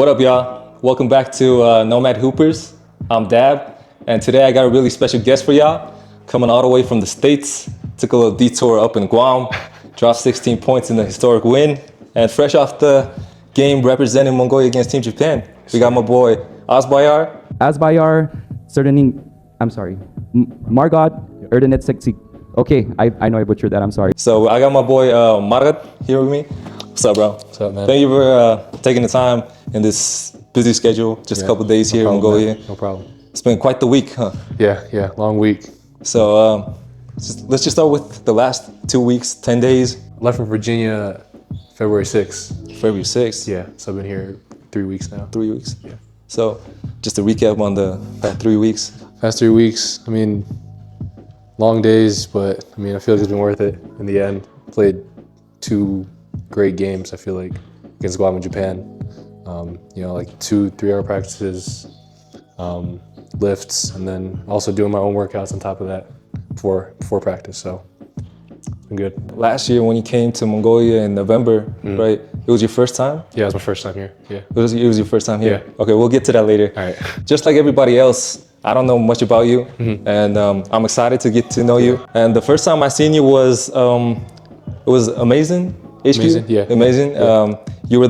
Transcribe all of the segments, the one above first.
What up, y'all? Welcome back to Nomad Hoopers. I'm Dab, and today I got a really special guest for y'all. Coming all the way from the States, took a little detour up in Guam, dropped 16 points in the historic win, and fresh off the game representing Mongolia against Team Japan, we got my boy Azbayar. Margad, Erdenet Seksi. Okay, I know I butchered that, I'm sorry. So I got my boy Margad here with me. What's up, bro? What's up, man? Thank you for taking the time in this busy schedule, just a couple days here in Mongolia. Man. No problem. It's been quite the week, huh? Yeah, long week. So let's just start with the last 2 weeks, 10 days. Left from Virginia February 6th. February 6th. Yeah, so I've been here 3 weeks now. 3 weeks. Yeah. So just to recap on that 3 weeks. Past 3 weeks, I mean, long days, but I mean, I feel like it's been worth it in the end. Played 2 great games, I feel like, against Guam and Japan. Like 2-3 hour practices, lifts, and then also doing my own workouts on top of that before practice. So it's been good. Last year when you came to Mongolia in November, right? It was your first time? Yeah, it was my first time here. Yeah. It was your first time here? Yeah. Okay, we'll get to that later. All right. Just like everybody else, I don't know much about you, and I'm excited to get to know you. And the first time I seen you was, it was Amazing HQ? Amazing, yeah. Amazing. Yeah. You were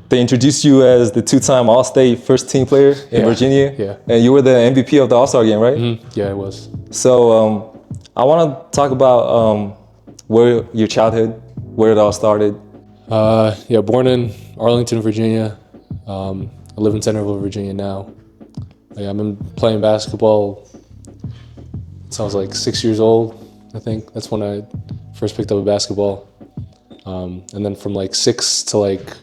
they introduced you as the 2-time All-State first team player in Virginia. Yeah. And you were the MVP of the All-Star game, right? Yeah, it was. So I want to talk about where your childhood, where it all started. Born in Arlington, Virginia. I live in Centerville, Virginia now. I've been playing basketball since I was like 6 years old, I think. That's when I first picked up a basketball. And then from like 6 to like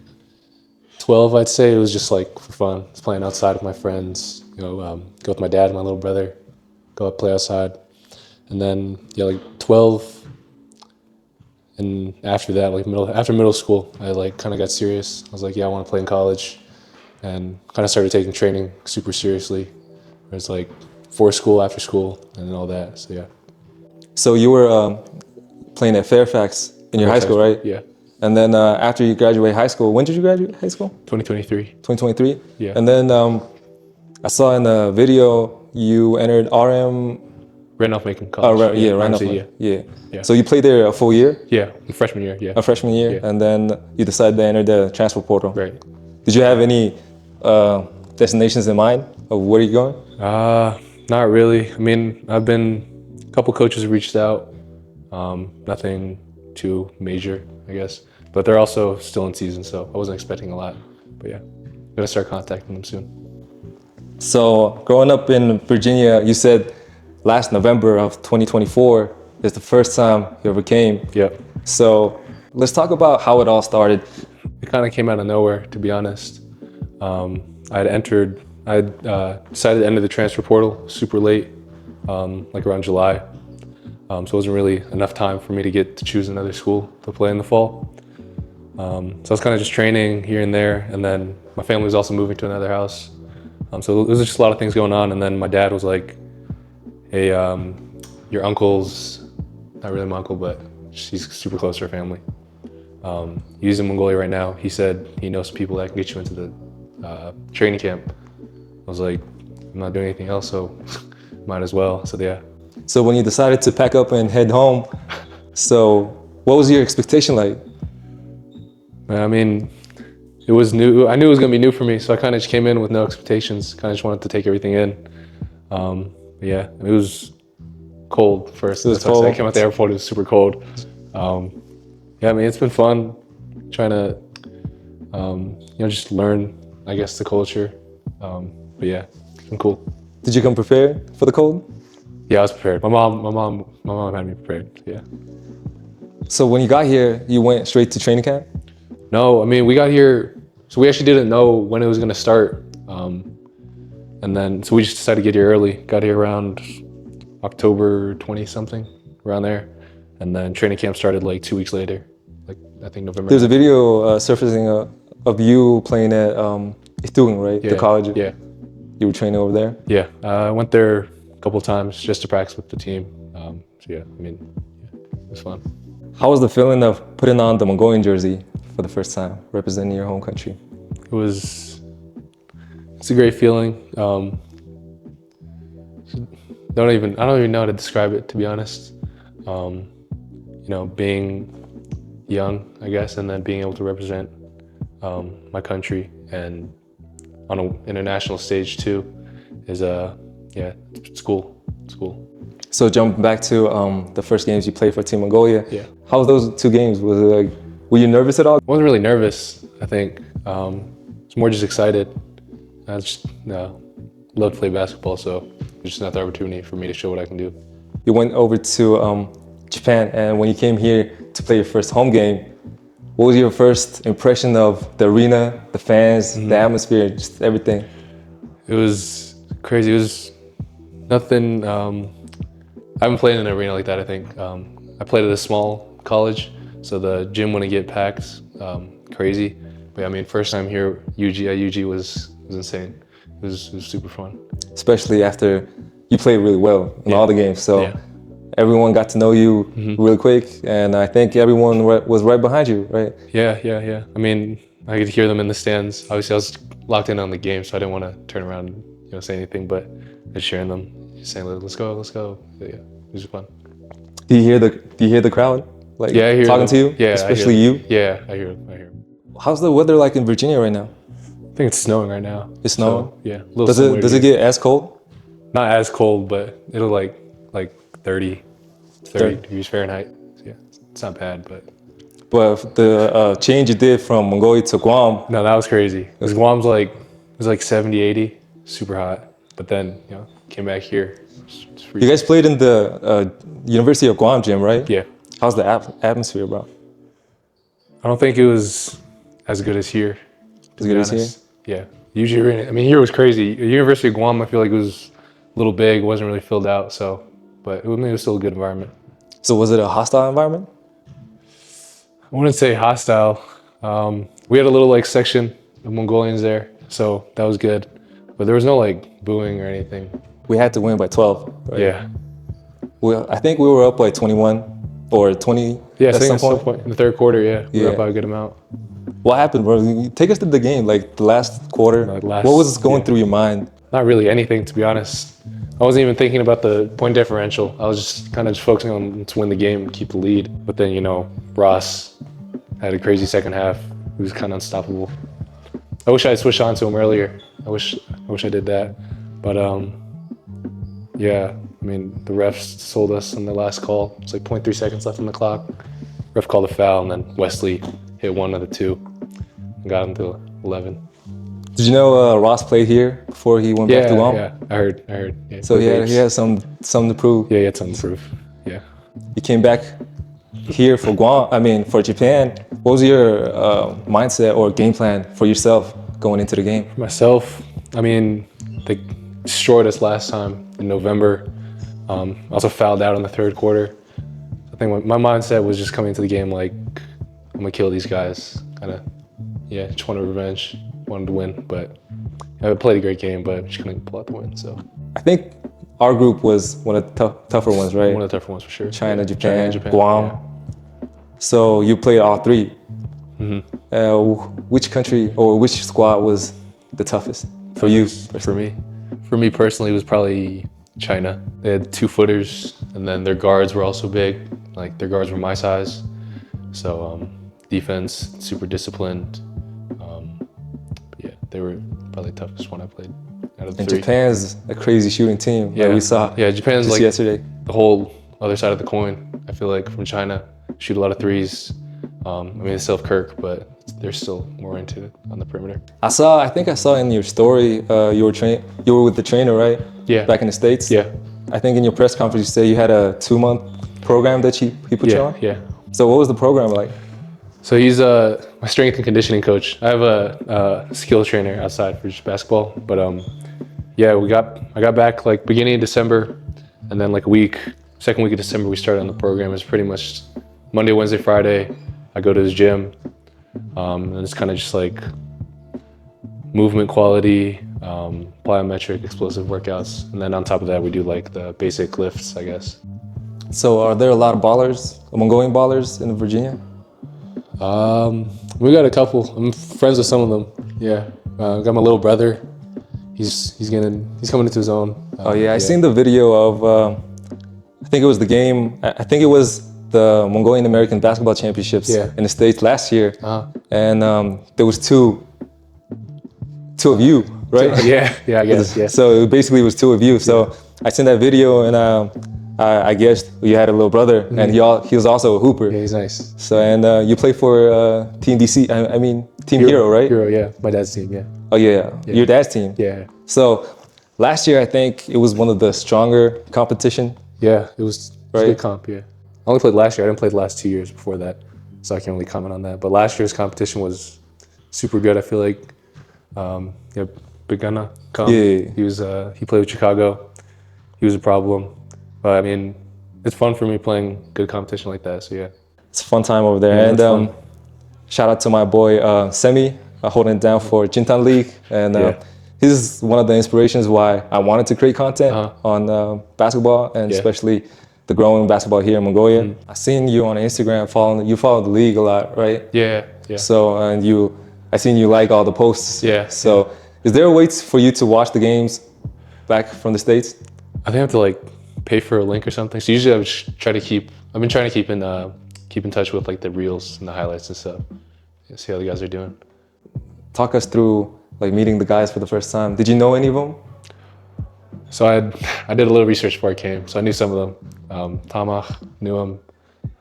12, I'd say, it was just like for fun. Just playing outside with my friends, go with my dad and my little brother, go out play outside. And then, like 12, and after that, after middle school, I like kind of got serious. I was like, I want to play in college, and kind of started taking training super seriously. It was like for school, after school, and all that. So yeah. So you were playing at Fairfax in your high school, right? Yeah. And then after you graduate high school, when did you graduate high school? 2023. 2023? Yeah. And then I saw in the video you entered RM. Randolph Macon College. Randolph. RMC, Yeah. So you played there a full year? Yeah, freshman year, yeah. A freshman year? Yeah. And then you decided to enter the transfer portal. Right. Did you have any destinations in mind of where you're going? Not really. I mean, a couple coaches have reached out. Nothing too major, I guess. But they're also still in season, so I wasn't expecting a lot. But yeah, I'm gonna start contacting them soon. So growing up in Virginia, you said last November of 2024 is the first time you ever came. Yeah. So let's talk about how it all started. It kind of came out of nowhere, to be honest. I decided to enter the transfer portal super late, like around July. So it wasn't really enough time for me to get to choose another school to play in the fall. So I was kind of just training here and there, and then my family was also moving to another house. So there was just a lot of things going on, and then my dad was like, hey, your uncle's, not really my uncle, but she's super close to her family. He's in Mongolia right now. He said he knows some people that can get you into the training camp. I was like, I'm not doing anything else, so might as well. So yeah. So when you decided to pack up and head home, so what was your expectation like? I mean, it was new. I knew it was gonna be new for me, so I kind of just came in with no expectations. Kind of just wanted to take everything in. Yeah, it was cold first. It was cold. I came out the airport. It was super cold. Yeah, I mean, it's been fun trying to, just learn, I guess, the culture. But yeah, it's been cool. Did you come prepared for the cold? Yeah, I was prepared. My mom had me prepared. Yeah. So when you got here, you went straight to training camp? No, I mean, we got here, so we actually didn't know when it was gonna start. And then, so we just decided to get here early. Got here around October 20 something, around there. And then training camp started like 2 weeks later, like I think November. There's a video surfacing of you playing at Itugan, right? Yeah, the college. Yeah. You were training over there? Yeah, I went there a couple of times just to practice with the team. So yeah, I mean, it was fun. How was the feeling of putting on the Mongolian jersey for the first time, representing your home country? It's a great feeling. I don't even know how to describe it, to be honest. Being young, I guess, and then being able to represent my country and on an international stage too is it's cool. It's cool. So jumping back to the first games you played for Team Mongolia. Yeah. How was those 2 games? Was it like, were you nervous at all? I wasn't really nervous, I think. I was more just excited. I just love to play basketball, so it's just another opportunity for me to show what I can do. You went over to Japan, and when you came here to play your first home game, what was your first impression of the arena, the fans, the atmosphere, just everything? It was crazy. It was nothing. I haven't played in an arena like that, I think. I played at a small college, so the gym wouldn't get packed crazy. But I mean, first time here, at UG was insane. It was super fun. Especially after you played really well in all the games. So Yeah. everyone got to know you really quick, and I think everyone was right behind you, right? Yeah. I mean, I could hear them in the stands. Obviously, I was locked in on the game, so I didn't want to turn around and say anything, but just hearing them, just saying, "Let's go." But yeah, it was fun. Do you hear the crowd like Yeah, I hear talking them. to you? Yeah, especially I hear you. them. Yeah, I hear them. How's the weather like in Virginia right now? I think it's snowing right now. It's snowing? So, yeah. A little Does similar it here. get as cold? Not as cold, but it'll like 30 degrees Fahrenheit. So yeah, it's not bad, but But the change you did from Mongolia to Guam, no, that was crazy. Because Guam's it was like 70, 80, super hot. But then, came back here. It's you guys played in the University of Guam gym, right? Yeah. How's the atmosphere, bro? I don't think it was as good as here. As good as here? Yeah. Usually, I mean, here was crazy. University of Guam, I feel like it was a little big, wasn't really filled out. So, but it was still a good environment. So was it a hostile environment? I wouldn't say hostile. We had a little section of Mongolians there, so that was good. But there was no booing or anything. We had to win by 12, right? Yeah. Well, I think we were up by 21 or 20 Yeah, I at think some at some point. point in the third quarter, we were Yeah. up by a good amount. What happened, bro? Take us to the game, like the last quarter. What was going through your mind? Not really anything, to be honest. I wasn't even thinking about the point differential. I was just kind of focusing on to win the game and keep the lead. But then, Ross had a crazy second half. He was kind of unstoppable. I wish I had switched on to him earlier. I wish I did that. But yeah, I mean, the refs sold us on the last call. It's 0.3 seconds left on the clock. Ref called a foul, and then Wesley hit one of the two and got him to 11. Did you know Ross played here before he went back to Guam? Yeah, I heard. Yeah, So he had something to prove. Yeah, he had something to prove. Yeah. You came back here for for Japan. What was your mindset or game plan for yourself going into the game? Myself, I mean, they destroyed us last time in November. I also fouled out in the third quarter. I think my mindset was just coming to the game I'm gonna kill these guys. Just wanted revenge, wanted to win. But I played a great game, but just couldn't pull out the win. So I think our group was one of the tougher ones, right? one of the tougher ones for sure. China, Japan, Japan, Guam. yeah. So you played all three. Which country or which squad was the toughest for you? For me personally, it was probably China. They had 2-footers, and then their guards were also big. Their guards were my size. So defense, super disciplined. Yeah, they were probably the toughest one I played out of the And three. Japan's a crazy shooting team. Yeah, Like we saw. Yeah, Japan's just yesterday. the whole other side of the coin. I feel like from China, shoot a lot of threes. I mean, they still have Kirk, but they're still more into it on the perimeter. I think I saw in your story you were with the trainer, right? Yeah. Back in the States. Yeah. I think in your press conference you said you had a 2-month program that he put you on. Yeah. So what was the program like? So he's my strength and conditioning coach. I have a skill trainer outside for just basketball, but yeah, I got back beginning of December, and then second week of December we started on the program. It's pretty much Monday, Wednesday, Friday. I go to his gym, and it's kind of just movement quality, plyometric, explosive workouts, and then on top of that we do the basic lifts, I guess. So are there a lot of Mongolian ballers in Virginia? We got a couple. I'm friends with some of them. Yeah. Got my little brother. He's coming into his own. Oh yeah, I seen the video of I think it was the game. I think it was the Mongolian American Basketball Championships Yeah. in the States last year, Uh-huh. and there was two of you, right? Yeah, I guess. Yeah. So it basically was two of you. So I seen that video, and I guessed you had a little brother, and he was also a hooper. Yeah, he's nice. So and you play for Team DC. I mean Team Hero, right? Hero, yeah. My dad's team, yeah. Oh yeah, your dad's team. Yeah. So last year I think it was one of the stronger competition. Yeah, it was a Right. good comp, yeah. I only played last year. I didn't play the last 2 years before that, so I can't really comment on that. But last year's competition was super good. I feel like, yeah, Begana, Yeah. he played with Chicago. He was a problem. But I mean, it's fun for me playing good competition like that, so yeah. It's a fun time over there. Yeah, And it's fun. shout out to my boy Semi, holding it down for Jintan League. And Yeah. he's one of the inspirations why I wanted to create content Uh-huh. on basketball, and Yeah. especially the growing basketball here in Mongolia. Mm-hmm. I seen you on Instagram you follow the league a lot, right? Yeah, yeah. So and I seen you like all the posts. Yeah. So is there a way for you to watch the games back from the States? I think I have to like pay for a link or something. So usually I've been trying to keep in touch with like the reels and the highlights and stuff. Yeah, see how the guys are doing. Talk us through like meeting the guys for the first time. Did you know any of them? So I did a little research before I came, so I knew some of them. Tamach knew him,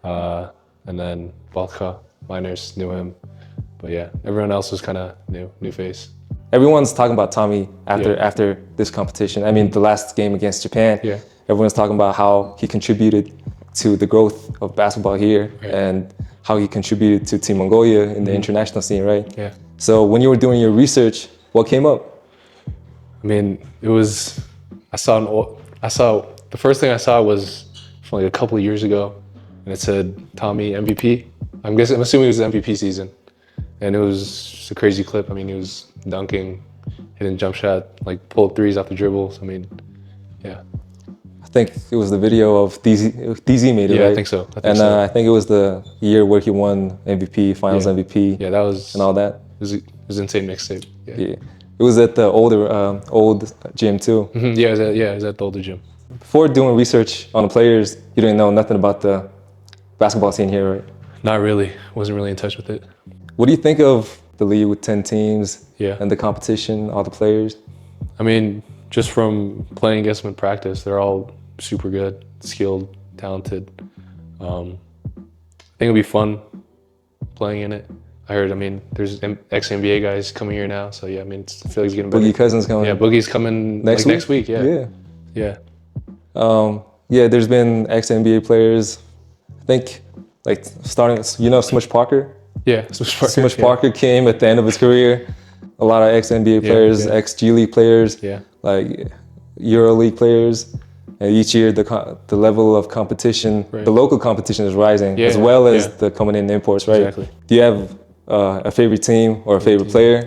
and then Balka Miners knew him. But yeah, everyone else was kind of new face. Everyone's talking about Tommy Yeah. after this competition. I mean, the last game against Japan. Yeah. Everyone's talking about how he contributed to the growth of basketball here, Right. Mm-hmm. and how he contributed to Team Mongolia in the international scene, right? Yeah. So when you were doing your research, what came up? I mean, I saw the first thing I saw was from like a couple of years ago, and it said Tommy MVP. I'm assuming it was the MVP season, and it was just a crazy clip. I mean, he was dunking, hitting jump shot, like pulled threes off the dribbles. I mean, yeah. I think it was the video of DZ made it, Yeah, I right? think so. I think and so. I think it was the year where he won MVP, Finals Yeah. MVP, Yeah, that was and all that. it was an insane mixtape. Yeah. Yeah, it was at the old gym too. Mhm, yeah, it was at the older gym. Before doing research on the players, you didn't know nothing about the basketball scene here, right? Not really. Wasn't really in touch with it. What do you think of the league with 10 teams Yeah. and the competition, all the players? I mean, just from playing against them in practice, they're all super good, skilled, talented. I think it'll be fun playing in it. I heard, I mean, there's ex-NBA guys coming here now, so yeah, I mean, I feel like it's getting better. Boogie Cousins coming Yeah, Boogie's coming next week. Yeah. Yeah. Yeah. Yeah, there's been ex-NBA players. I think, like, starting, Smush Parker? Yeah. Smush Parker came at the end of his career. A lot of ex-NBA players, yeah. ex-G League players, Yeah. like EuroLeague players. And each year, the level of competition, Right. the local competition is rising, Yeah, as well as yeah. the coming in imports, right? Exactly. Do you have a favorite team or a favorite player?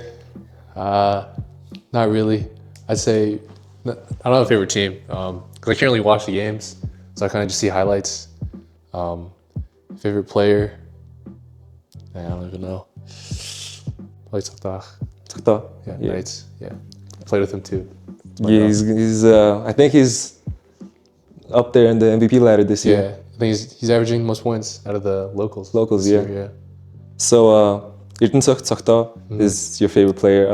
Not really. I'd say I don't have a favorite team because I can't really watch the games, so I kind of just see highlights. Favorite player? I don't even know. Probably Tzakhtag. Yeah, Yeah. Knights. Yeah, played with him too. Yeah, he's I think he's up there in the MVP ladder this year. Yeah, I think he's averaging the most points out of the locals. Locals, this yeah. year, So, Tzakhtag is your favorite player.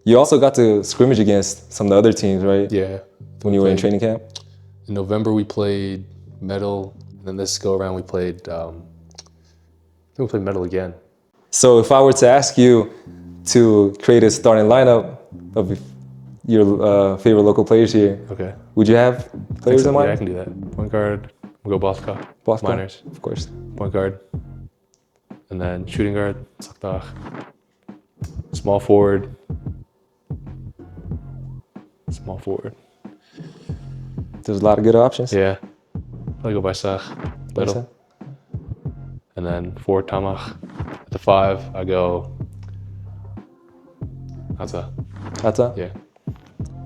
You also got to scrimmage against some of the other teams, right? Yeah. When you were in training camp? In November, we played Metal, and then this go around we played. I think we played Metal again. So, if I were to ask you to create a starting lineup of your favorite local players here, Okay. would you have players in mind? Yeah, I can do that. Point guard, we'll go Bothka. Bothka, Miners. of course. Point guard. And then shooting guard, Tzakhtag. Small forward. Small forward. There's a lot of good options. Yeah. I'll go by Sach. Middle. And then forward Tamach. At the 5, I go Hata. Hata? Yeah.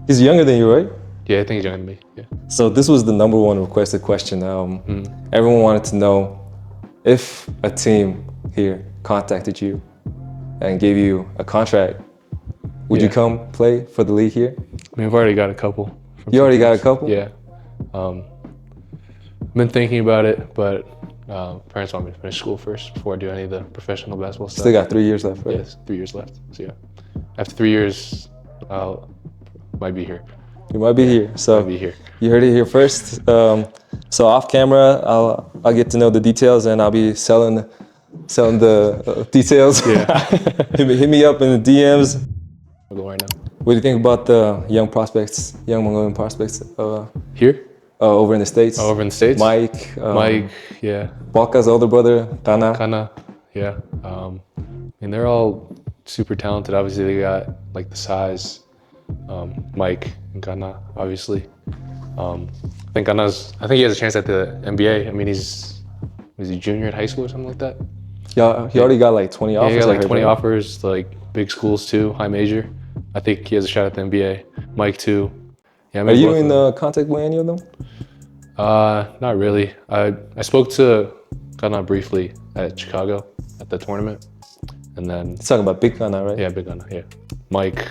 He's younger than you, right? Yeah, I think he's younger than me. Yeah. So this was the number one requested question. Everyone wanted to know if a team here contacted you, and gave you a contract, would you come play for the league here? I mean, I've already got a couple. You already got a couple? Yeah. I've been thinking about it, but parents want me to finish school first before I do any of the professional basketball stuff. Still got 3 years left, right? Yes, 3 years left. So yeah, after 3 years, might be here. You might be here. So Might be here. you heard it here first. So off camera, I'll get to know the details, and I'll be selling the details. Yeah. hit me up in the DMs. We'll go right now. What do you think about the young prospects, young Mongolian prospects Here? over in the States? Over in the States? Mike, Mike, yeah. Balka's older brother, Kana. Kana, yeah. And they're all super talented. Obviously, they got like the size. Mike and Kana, obviously. I think he has a chance at the NBA. I mean, is he junior at high school or something like that? Yeah, he already got like 20 offers. Yeah, he got I like heard, 20 right? offers, like big schools too, high major. I think he has a shot at the NBA. Mike too. Yeah, I mean, Are you both in of them. contact with any of them? Not really. I spoke to Kana briefly at Chicago at the tournament, and then He's talking about Big Kana, right? yeah, big Kana, yeah. Mike,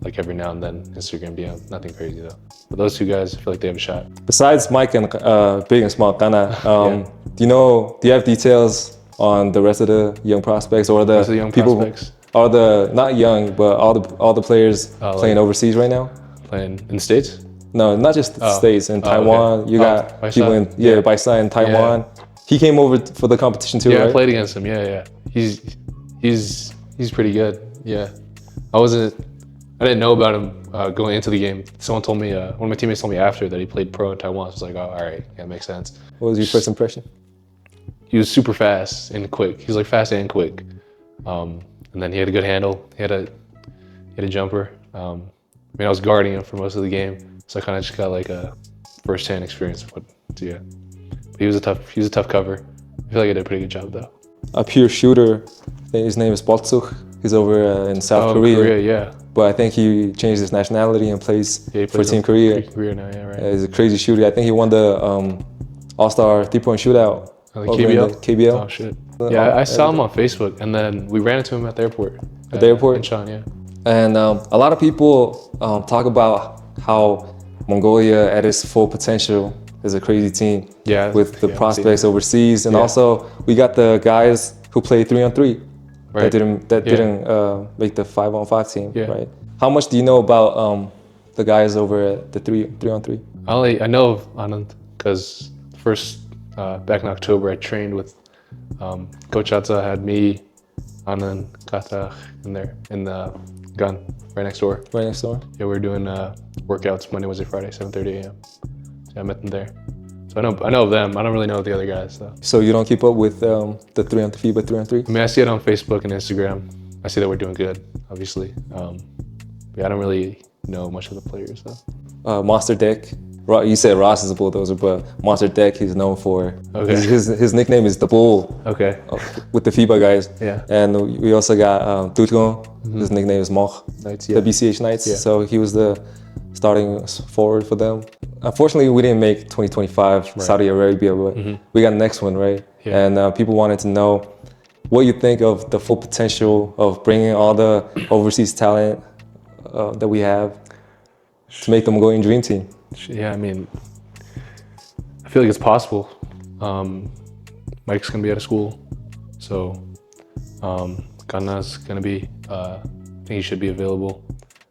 like every now and then, Instagram DM, nothing crazy though. But those two guys, I feel like they have a shot. Besides Mike and Big and Small Kana, Yeah. do you have details on the rest of the young prospects or the Rest of the young people, prospects? or the not young, but all the players playing overseas right now? Playing in the States? No, not just the States. In Taiwan, okay. you got Bai people San? in Bai San in Taiwan. He came over for the competition too, Yeah, right? I played against him. Yeah. He's pretty good. Yeah, I didn't know about him going into the game. Someone told me, one of my teammates told me after that he played pro in Taiwan. So I was like, oh, all right, yeah, makes sense. What was your first impression? He was super fast and quick. He was like fast and quick. And then he had a good handle. He had a jumper. I mean, I was guarding him for most of the game, so I kind of just got like a first-hand experience. But yeah, he was a tough cover. I feel like I did a pretty good job though. A pure shooter. I think his name is Boltsuk. He's over in South Korea. Yeah. But I think he changed his nationality and plays He for plays Team in Korea. Korea now, yeah, right. He's a crazy shooter. I think he won the All-Star three-point shootout. Like over in KBL? the KBL. Oh shit. Yeah, I saw him on Facebook, and then we ran into him at the airport. At the airport? In Sean, yeah. And a lot of people talk about how Mongolia at its full potential is a crazy team. Yeah, With the yeah, prospects overseas, and Yeah. also we got the guys who play 3-on-3 Right. that didn't make the 5-on-5 team. Yeah. Right. How much do you know about the guys over at the 3-on-3? I know of Anand because first back in October I trained with Coach Atza had me, Anand, Kata in the gun right next door. Right next door. Yeah, we were doing workouts Monday, Wednesday, Friday, 7:30 a.m. So I met them there. So I know of them. I don't really know the other guys though. So you don't keep up with the 3-on-3 but 3-on-3? I mean, I see it on Facebook and Instagram. I see that we're doing good, obviously. Yeah, I don't really know much of the players though. Monster Deck. You said Ross is a bulldozer, but Monster Deck he's known for. Okay. His nickname is the Bull Okay. with the FIBA guys. Yeah. And we also got Tutgon. His nickname is Moch. Knights, yeah. The BCH Knights. Yeah. So he was the starting forward for them. Unfortunately, we didn't make 2025 Saudi Arabia, but we got the next one, right? Yeah. And people wanted to know what you think of the full potential of bringing all the overseas talent that we have to make the Mongolian Dream Team. Yeah, I mean, I feel like it's possible. Mike's gonna be out of school, so Kanna's gonna be. I think he should be available.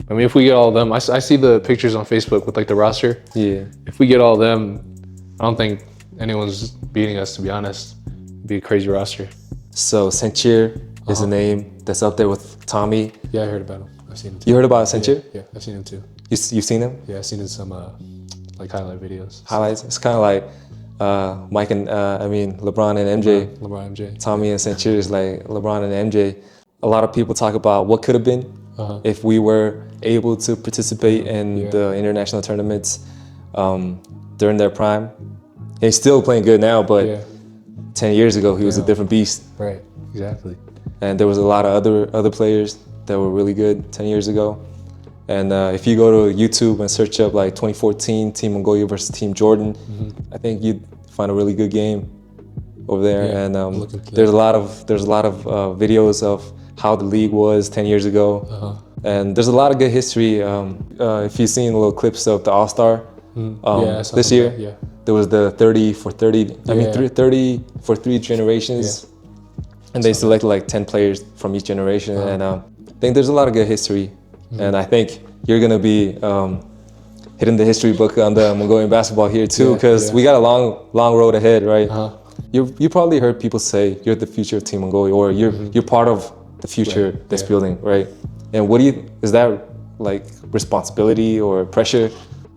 I mean, if we get all of them, I see the pictures on Facebook with like the roster. Yeah. If we get all of them, I don't think anyone's beating us. To be honest, it'd be a crazy roster. So Senchir is a name that's up there with Tommy. Yeah, I heard about him. I've seen him too. You heard about Senchir? Yeah, I've seen him too. You've seen him? Yeah, I've seen him in some like highlight videos. Highlights. It's kind of like Mike and LeBron and MJ. LeBron, MJ. Tommy and Senchir is like LeBron and MJ. A lot of people talk about what could have been if we were able to participate in the international tournaments during their prime. He's still playing good now, but 10 years ago he was a different beast. Right. Exactly. And there was a lot of other players that were really good 10 years ago. And if you go to YouTube and search up like 2014 Team Mongolia versus Team Jordan, I think you'd find a really good game over there. Yeah, and I'm looking for there's a lot of videos of how the league was 10 years ago. And there's a lot of good history. If you've seen little clips of the All-Star this year, there was the 30 for 30, I mean 30 for 3 generations. And they selected like 10 players from each generation. And I think there's a lot of good history. And I think you're going to be hitting the history book on the Mongolian basketball here too, because we got a long road ahead, right? You probably heard people say you're the future of Team Mongolia, or you're part of the future that's building, right? And what do you, is that like responsibility or pressure?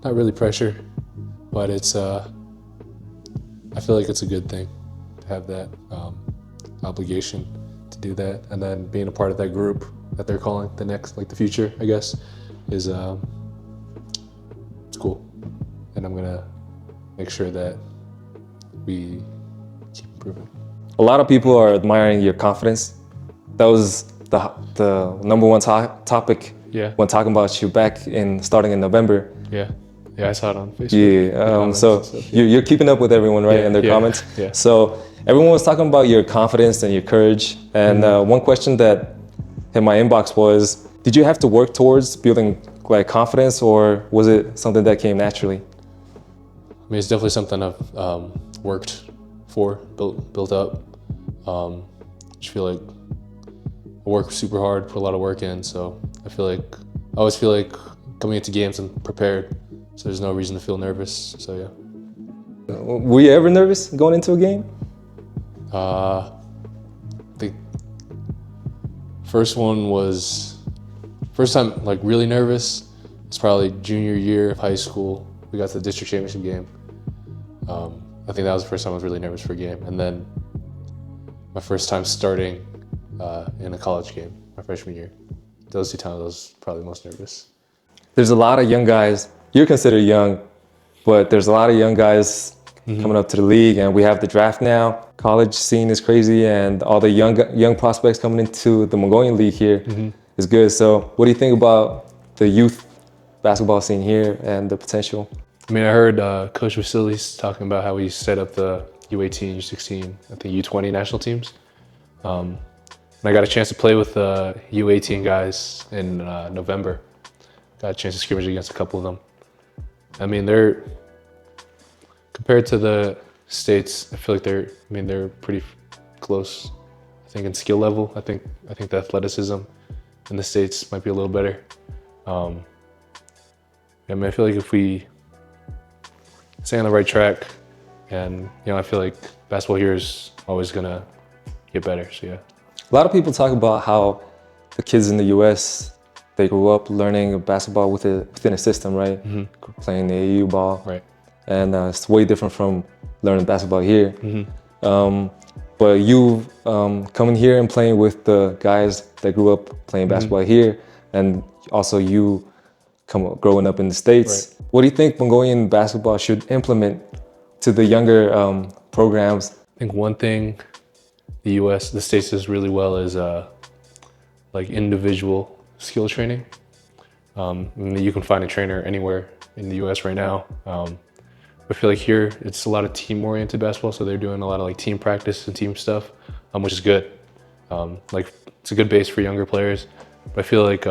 Not really pressure, but it's, I feel like it's a good thing to have that obligation to do that. And then being a part of that group that they're calling the next, like the future, I guess, is, it's cool. And I'm gonna make sure that we keep improving. A lot of people are admiring your confidence. That was the number one topic when talking about you back in starting in November. Yeah, I saw it on Facebook. Yeah, so you're keeping up with everyone, right, in their comments. So everyone was talking about your confidence and your courage. And one question that hit my inbox was, did you have to work towards building like confidence, or was it something that came naturally? I mean, it's definitely something I've worked for, built up. I just feel like I work super hard, put a lot of work in, so I always feel like coming into games I'm prepared, so there's no reason to feel nervous, so yeah. Were you ever nervous going into a game? I think first time like really nervous, it's probably junior year of high school. We got to the district championship game. I think that was the first time I was really nervous for a game. And then my first time starting in a college game, my freshman year. Those 2 times I was probably most nervous. There's a lot of young guys. You're considered young, but there's a lot of young guys coming up to the league, and we have the draft now. College scene is crazy, and all the young prospects coming into the Mongolian league here is good. So what do you think about the youth basketball scene here and the potential? I mean, I heard Coach Vasilis talking about how he set up the U18, U16, I think U20 national teams. And I got a chance to play with the U18 guys in November. Got a chance to scrimmage against a couple of them. I mean, they're, compared to the States, I feel like they're pretty close. I think in skill level, I think the athleticism in the States might be a little better. I mean, I feel like if we stay on the right track, and I feel like basketball here is always gonna get better. So yeah. A lot of people talk about how the kids in the U.S. they grew up learning basketball within a system, right? Playing the AAU ball, right? And it's way different from learning basketball here. But you coming here and playing with the guys that grew up playing basketball here, and also you growing up in the States. Right. What do you think Mongolian basketball should implement to the younger programs? I think one thing the States does really well is like individual skill training. You can find a trainer anywhere in the US right now. I feel like here it's a lot of team-oriented basketball, so they're doing a lot of like team practice and team stuff, which is good. Like it's a good base for younger players. But I feel like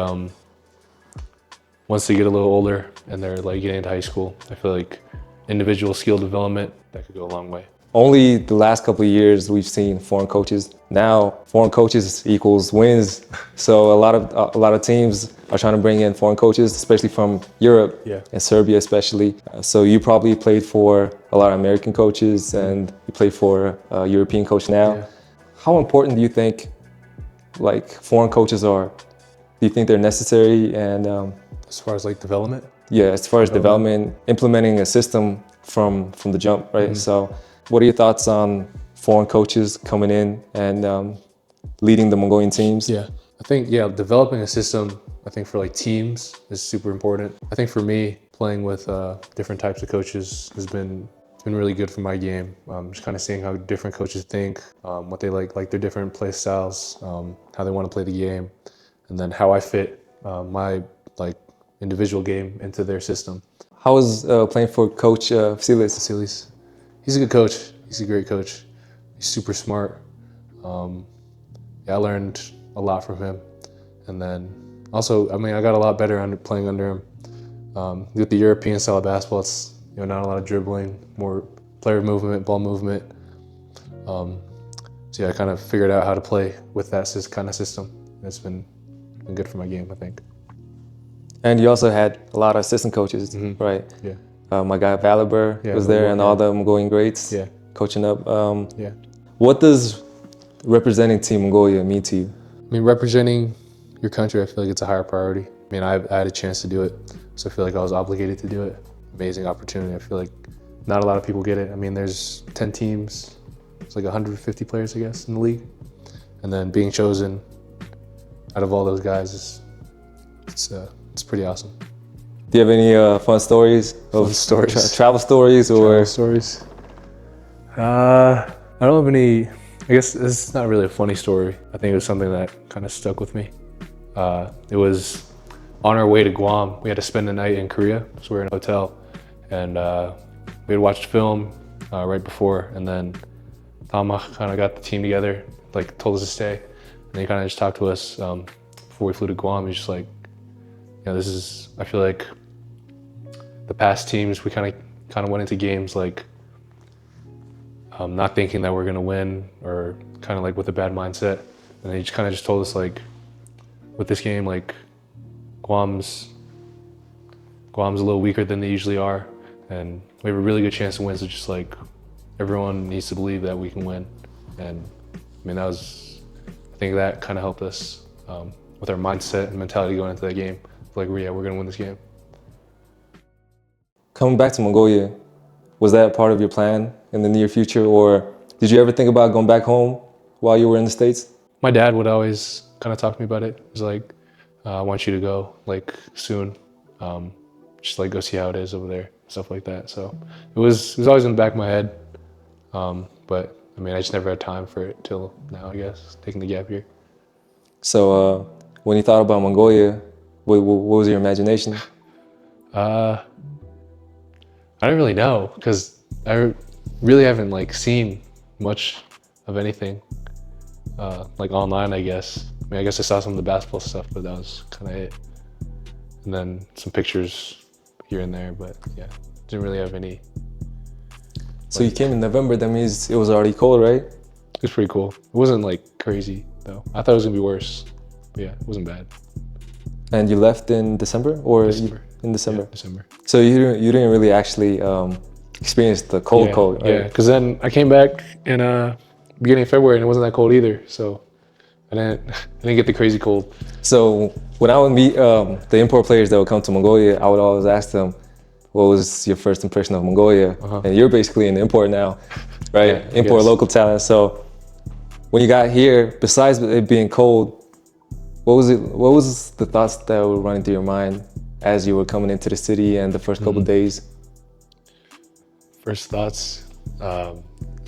once they get a little older and they're like getting into high school, I feel like individual skill development, that could go a long way. Only the last couple of years we've seen foreign coaches. Now foreign coaches equals wins. So a lot of teams are trying to bring in foreign coaches, especially from Europe and Serbia especially. So you probably played for a lot of American coaches, and you play for a European coach now. Yeah. How important do you think like foreign coaches are? Do you think they're necessary? And as far as like development? Yeah, as far as development, implementing a system from the jump, right? So what are your thoughts on foreign coaches coming in and leading the Mongolian teams? Yeah, I think, developing a system, I think for like teams is super important. I think for me, playing with different types of coaches has been really good for my game. Just kind of seeing how different coaches think, what they like their different play styles, how they want to play the game, and then how I fit my like individual game into their system. How was playing for Coach Vasilis? He's a good coach. He's a great coach. He's super smart. I learned a lot from him. And then also, I mean, I got a lot better playing under him. With the European style of basketball, it's not a lot of dribbling, more player movement, ball movement. So yeah, I kind of figured out how to play with that kind of system. It's been good for my game, I think. And you also had a lot of assistant coaches, right? Yeah. My guy Valibur was there, and all the Mongolian greats coaching up. Yeah. What does representing Team Mongolia mean to you? I mean, representing your country, I feel like it's a higher priority. I mean, I had a chance to do it, so I feel like I was obligated to do it. Amazing opportunity. I feel like not a lot of people get it. I mean, there's 10 teams. It's like 150 players, I guess, in the league. And then being chosen out of all those guys it's pretty awesome. Do you have any fun stories? Travel stories or? Travel stories. I don't have any. I guess it's not really a funny story. I think it was something that kind of stuck with me. It was on our way to Guam. We had to spend the night in Korea, so we were in a hotel, and we had watched film right before, and then Tama kind of got the team together, like told us to stay, and he kind of just talked to us before we flew to Guam. He's just like, this is. I feel like the past teams we kind of went into games like not thinking that we're gonna win, or kind of like with a bad mindset, and he just told us like, with this game, like Guam's a little weaker than they usually are, and we have a really good chance to win. So just like everyone needs to believe that we can win, and I mean I think that kind of helped us with our mindset and mentality going into that game. Like, we're gonna win this game. Coming back to Mongolia, was that part of your plan in the near future, or did you ever think about going back home while you were in the States? My dad would always kind of talk to me about it. He was like, I want you to go like soon, just like go see how it is over there, stuff like that. So it was always in the back of my head, but I mean, I just never had time for it till now, I guess, taking the gap year. So when you thought about Mongolia, what was your imagination? I don't really know, because I really haven't like seen much of anything like online, I guess. I mean, I guess I saw some of the basketball stuff, but that was kind of it. And then some pictures here and there, but yeah, didn't really have any. So you came in November, that means it was already cold, right? It was pretty cool. It wasn't like crazy though. I thought it was gonna be worse, but yeah, it wasn't bad. And you left in December, or December. In December? Yeah, December. So you didn't really actually experience the cold, right? Yeah, because then I came back in beginning of February and it wasn't that cold either. So I didn't get the crazy cold. So when I would meet the import players that would come to Mongolia, I would always ask them, what was your first impression of Mongolia? And you're basically an import now, right? Yeah, import local talent. So when you got here, besides it being cold, what was the thoughts that were running through your mind as you were coming into the city and the first couple of days? First thoughts,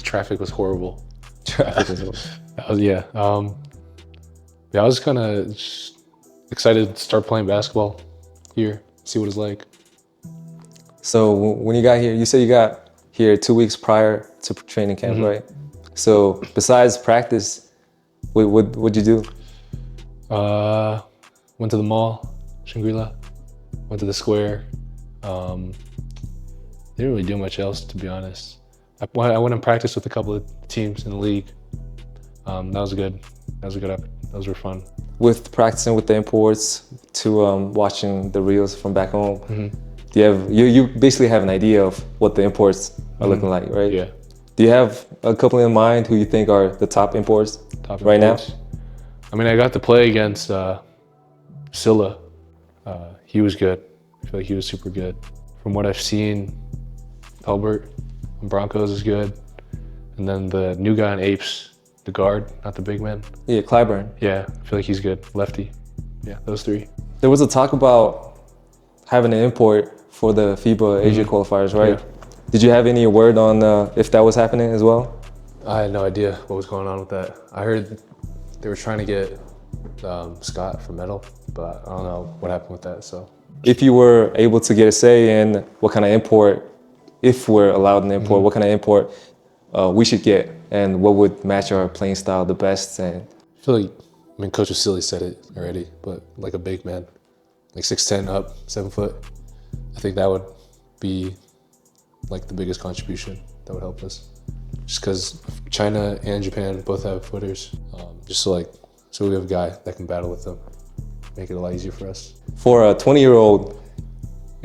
traffic was horrible. Traffic was horrible. I was kind of excited to start playing basketball here, see what it's like. So when you got here, you said you got here 2 weeks prior to training camp, right? So besides practice, what'd you do? Went to the mall, Shangri-La, went to the square. Didn't really do much else, to be honest. I went and practiced with a couple of teams in the league. That was good. Those were fun. With practicing with the imports to watching the reels from back home, do you basically have an idea of what the imports are looking like, right? Yeah. Do you have a couple in mind who you think are the top imports right now? I mean, I got to play against Silla. He was good. I feel like he was super good. From what I've seen, Albert from Broncos is good. And then the new guy in Apes, the guard, not the big man. Yeah, Clyburn. Yeah, I feel like he's good. Lefty. Yeah, those three. There was a talk about having an import for the FIBA Asia qualifiers, right? Yeah. Did you have any word on if that was happening as well? I had no idea what was going on with that. I heard they were trying to get Scott for medal, but I don't know what happened with that. So, if you were able to get a say in what kind of import, if we're allowed an import, what kind of import we should get, and what would match our playing style the best? And I feel like I mean, Coach Vasily said it already, but like a big man, like 6'10" up, 7 foot. I think that would be like the biggest contribution that would help us. Just because China and Japan both have footers, so we have a guy that can battle with them, make it a lot easier for us. For a 20-year-old,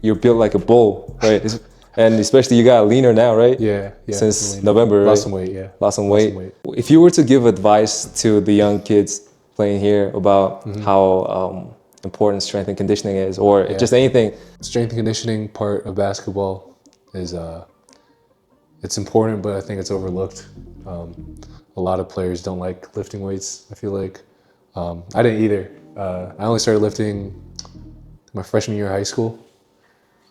you're built like a bull, right? And especially you got leaner now, right? Yeah. Since November, right? Lost some weight, yeah. Lost some weight. If you were to give advice to the young kids playing here about how important strength and conditioning is, or just anything. Strength and conditioning part of basketball is it's important, but I think it's overlooked. A lot of players don't like lifting weights, I feel like. I didn't either. I only started lifting my freshman year of high school.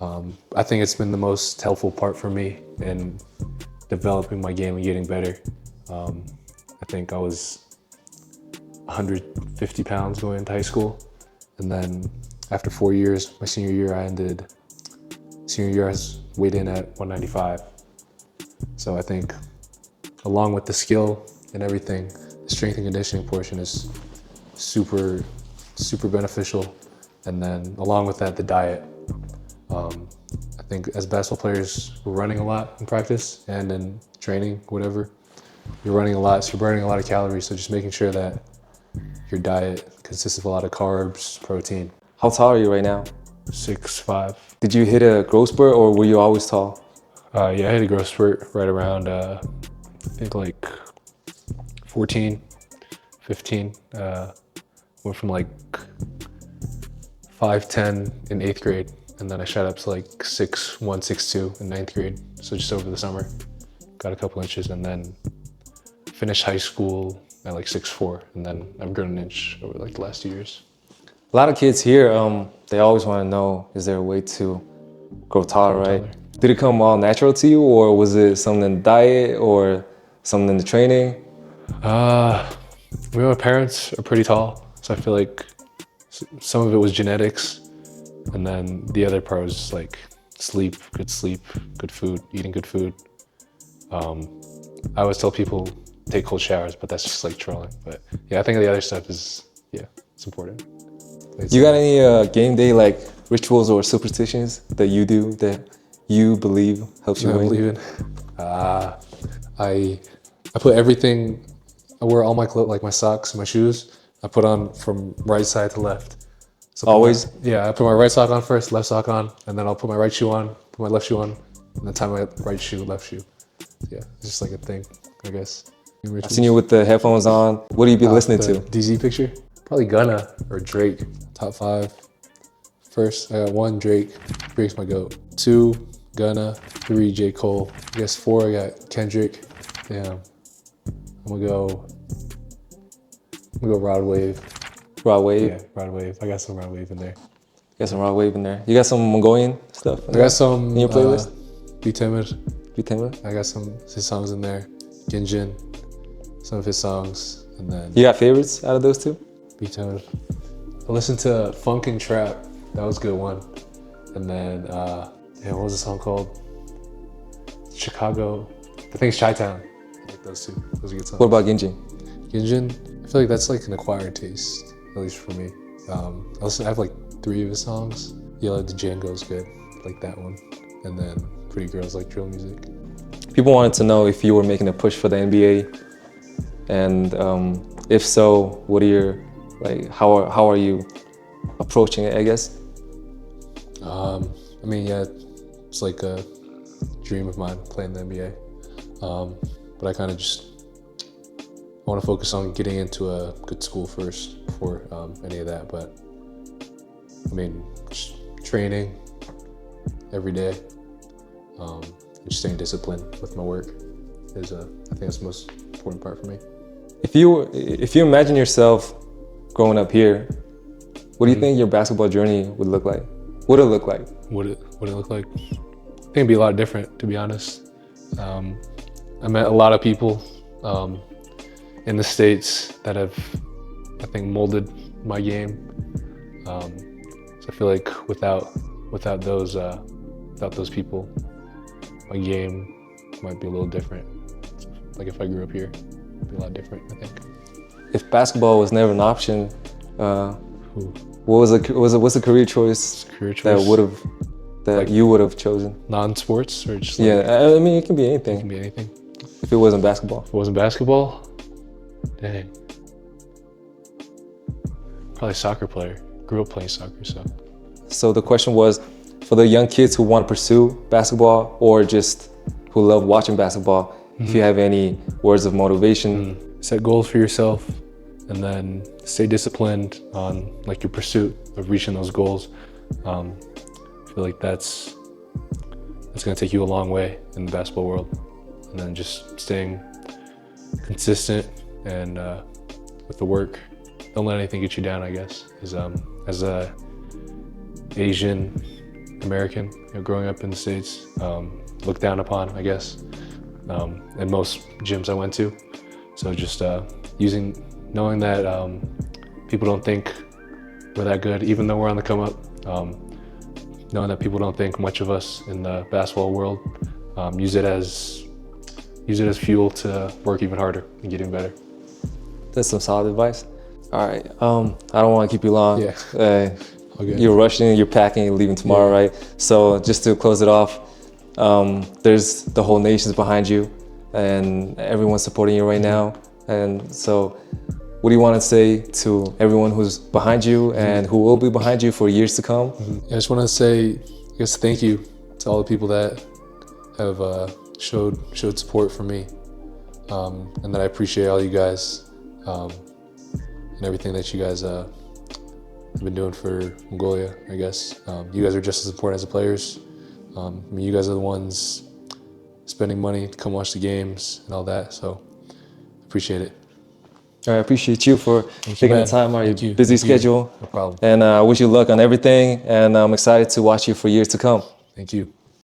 I think it's been the most helpful part for me in developing my game and getting better. I think I was 150 pounds going into high school. And then after 4 years, my senior year, I was weighed in at 195. So I think along with the skill and everything, the strength and conditioning portion is super, super beneficial. And then along with that, the diet. I think as basketball players, we're running a lot in practice and in training, whatever. You're running a lot, so you're burning a lot of calories. So just making sure that your diet consists of a lot of carbs, protein. How tall are you right now? 6'5". Did you hit a growth spurt or were you always tall? Yeah, I hit a growth spurt right around, I think like 14, 15. Went from like 5'10" in 8th grade, and then I shot up to like 6'1", 6'2" in 9th grade. So just over the summer, got a couple inches, and then finished high school at like 6'4", and then I've grown an inch over like the last 2 years. A lot of kids here, they always want to know, is there a way to grow taller, right? Did it come all natural to you, or was it something in the diet or something in the training? My parents are pretty tall, so I feel like some of it was genetics, and then the other part was just like sleep, good food, eating good food. I always tell people take cold showers, but that's just like trolling. But yeah, I think the other stuff is, it's important. You got any game day like rituals or superstitions that you do that you believe helps you win? I believe in. I put everything. I wear all my clothes, like my socks and my shoes. I put on from right side to left. So Always? I put my right sock on first, left sock on, and then I'll put my right shoe on, put my left shoe on, and then tie my right shoe, left shoe. Yeah, it's just like a thing, I guess. I've seen you with the headphones on. What do you be listening to? DZ picture? Probably Gunna or Drake. Top 5. First, I got 1, Drake. Drake's my GOAT. 2, Gunna. 3, J. Cole. I guess 4, I got Kendrick. Damn. I'm gonna go Rod Wave. Rod Wave? Yeah, Rod Wave. I got some Rod Wave in there. You got some Rod Wave in there. You got some Mongolian stuff I got some in your playlist? Be Timid. Be Timid? I got some his songs in there. Ginjin. Some of his songs. And then You got favorites out of those two? Be Timid. I listened to Funk and Trap. That was a good one. And then what was the song called? Chicago. I think it's Chi-Town. I like those two. Those are good songs. What about Ginjin? Ginjin, I feel like that's like an acquired taste, at least for me. I have like 3 of his songs. Yellow to Django is good, like that one. And then Pretty Girls like drill music. People wanted to know if you were making a push for the NBA, and if so, what are your how are you approaching it? I guess. I mean, yeah, it's like a dream of mine playing the NBA, but I kind of just want to focus on getting into a good school first before any of that. But I mean, just training every day, and just staying disciplined with my work is I think that's the most important part for me. If you imagine yourself growing up here, what do you think your basketball journey would look like? Would it look like? Would it look like? I think it'd be a lot different, to be honest. I met a lot of people in the States that have, I think, molded my game. So I feel like without those people, my game might be a little different. Like if I grew up here, it'd be a lot different, I think. if basketball was never an option, what's a career choice Career choice? you would have chosen? Non-sports or just Yeah, I mean it can be anything. it can be anything. If it wasn't basketball. If it wasn't basketball, dang. Probably soccer player. Grew up playing soccer, so. So the question was, for the young kids who want to pursue basketball or just who love watching basketball, if you have any words of motivation. Set goals for yourself and then stay disciplined on like your pursuit of reaching those goals. I feel like that's gonna take you a long way in the basketball world. And then just staying consistent and with the work. Don't let anything get you down, I guess. As a Asian American, growing up in the States, looked down upon, I guess, in most gyms I went to. So just knowing that people don't think we're that good, even though we're on the come up. Knowing that people don't think much of us in the basketball world. Use it as fuel to work even harder and get even better. That's some solid advice. All right, I don't want to keep you long. Yeah. You're rushing, you're packing, you're leaving tomorrow, right? So just to close it off, there's the whole nation's behind you and everyone's supporting you right now. And so what do you want to say to everyone who's behind you and who will be behind you for years to come? I just want to say, I guess, thank you to all the people that have showed support for me, and that I appreciate all you guys and everything that you guys have been doing for Mongolia. I guess you guys are just as important as the players. I mean, you guys are the ones spending money to come watch the games and all that. So appreciate it. I appreciate you for taking the time out of your busy schedule. No problem. And I wish you luck on everything. And I'm excited to watch you for years to come. Thank you.